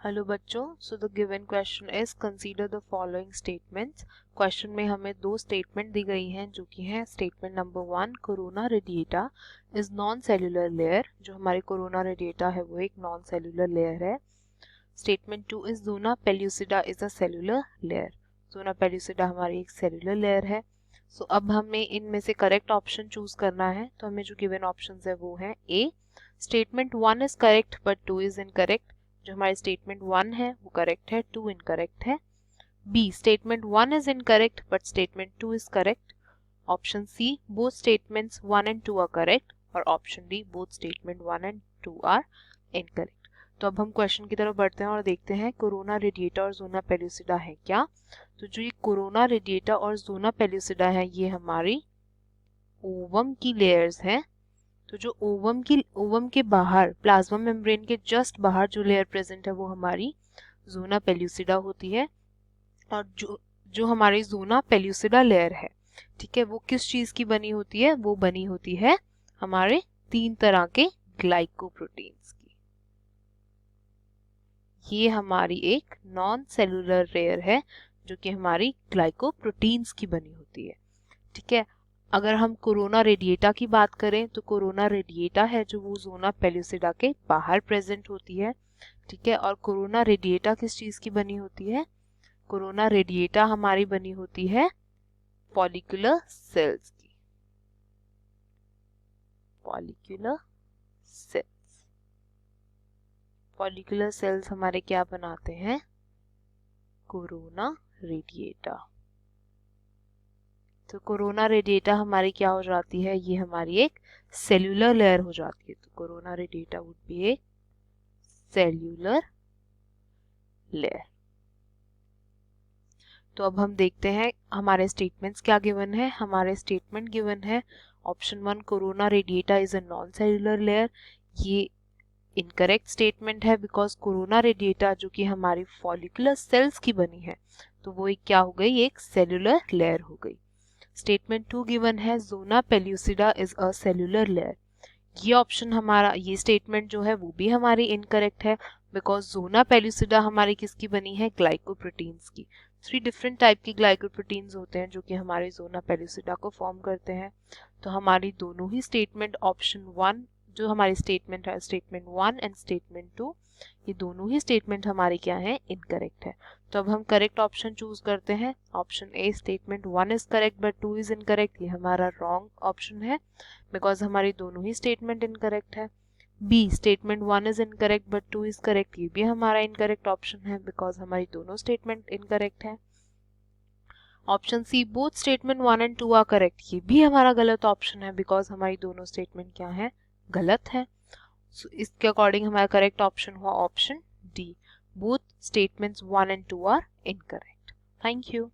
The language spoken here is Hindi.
हेलो बच्चों, so the given question is consider the following statements. Question में हमें दो स्टेटमेंट दी गई हैं जो कि है statement number 1, corona radiata is non cellular layer. जो हमारी कोरोना रेडिएटा है वो एक नॉन सेल्यूलर लेयर है। Statement 2 is zona pellucida is a cellular layer. Zona pellucida हमारी एक सेल्यूलर लेयर है। सो अब हमें इनमें से करेक्ट ऑप्शन चूज करना है। तो हमें जो गिवन ऑप्शंस है वो है A, statement 1 is correct but 2 is incorrect. जो हमारी स्टेटमेंट 1 है वो करेक्ट है, 2 इनकरेक्ट है। B, statement 1 is incorrect but statement 2 is correct. Option C, both statements 1 and 2 are correct. और option D, both statement 1 and 2 are incorrect. तो अब हम क्वेश्चन की तरफ बढ़ते हैं और देखते हैं कोरोना रेडिएटा और ज़ोना पेल्यूसिडा है क्या। तो जो ये कोरोना रेडिएटा और ज़ोना पेल्यूसिडा है ये हमारी ओवम की लेयर्स हैं। तो जो ओवम के बाहर प्लाज्मा मेम्ब्रेन के जस्ट बाहर जो लेयर प्रेजेंट है वो हमारी ज़ोना पेल्यूसिडा होती है। और जो हमारी ज़ोना पेल्यूसिडा लेयर है, ठीक है, वो किस चीज की बनी होती है? वो बनी होती है हमारे 3 तरह के ग्लाइकोप्रोटीन्स की। ये हमारी एक नॉन सेलुलर लेयर है जो कि हमारी ग्लाइकोप्रोटीन्स की बनी होती है, ठीक है। अगर हम कोरोना रेडिएटा की बात करें तो कोरोना रेडिएटा है जो वो ज़ोना पेल्यूसिडा के बाहर प्रेजेंट होती है, ठीक है। और कोरोना रेडिएटा किस चीज की बनी होती है? कोरोना रेडिएटा हमारी बनी होती है फॉलिकुलर सेल्स की। फॉलिकुलर सेल्स, फॉलिकुलर सेल्स हमारे क्या बनाते हैं? Corona radiata. तो कोरोना रेडिएटा हमारी क्या हो जाती है? ये हमारी एक सेल्यूलर लेयर हो जाती है। तो कोरोना रेडिएटा वुड बी एक सेल्यूलर लेयर। तो अब हम देखते हैं हमारे स्टेटमेंट्स क्या गिवन है। हमारे स्टेटमेंट गिवन है option 1, corona radiata is a non cellular layer. ये इनकरेक्ट स्टेटमेंट है बिकॉज कोरोना रेडिएटा जो कि हमारी फॉलिकुलर सेल्स की बनी है तो वो एक क्या हो गई? एक सेल्यूलर लेयर हो गई। स्टेटमेंट 2 गिवन है zona pellucida is a cellular layer. ये ऑप्शन हमारा, ये स्टेटमेंट जो है वो भी हमारी इनकरेक्ट है बिकॉज ज़ोना पेल्यूसिडा हमारी किसकी बनी है? ग्लाइकोप्रोटीन्स की। 3 डिफरेंट टाइप की ग्लाइकोप्रोटीन्स होते हैं जो कि हमारे ज़ोना पेल्यूसिडा को फॉर्म करते हैं। तो हमारी दोनों ही स्टेटमेंट ऑप्शन 1 जो हमारी स्टेटमेंट है, स्टेटमेंट 1 एंड स्टेटमेंट 2, ये दोनों ही स्टेटमेंट हमारी क्या है? इनकरेक्ट है। तो अब हम करेक्ट ऑप्शन चूज करते हैं। Option A, statement 1 is correct but 2 is incorrect, ये हमारा रॉन्ग ऑप्शन है बिकॉज हमारी दोनों ही स्टेटमेंट इनकरेक्ट है। B, statement 1 is incorrect but 2 is correct, ये भी हमारा इनकरेक्ट ऑप्शन है बिकॉज हमारी दोनों स्टेटमेंट इनकरेक्ट है। Option C, both statement 1 and 2 are correct, ये भी हमारा गलत ऑप्शन है बिकॉज हमारी दोनों स्टेटमेंट क्या है? गलत है। So, इसके अकॉर्डिंग हमारा करेक्ट ऑप्शन हुआ option D, both statements 1 and 2 are incorrect. Thank you.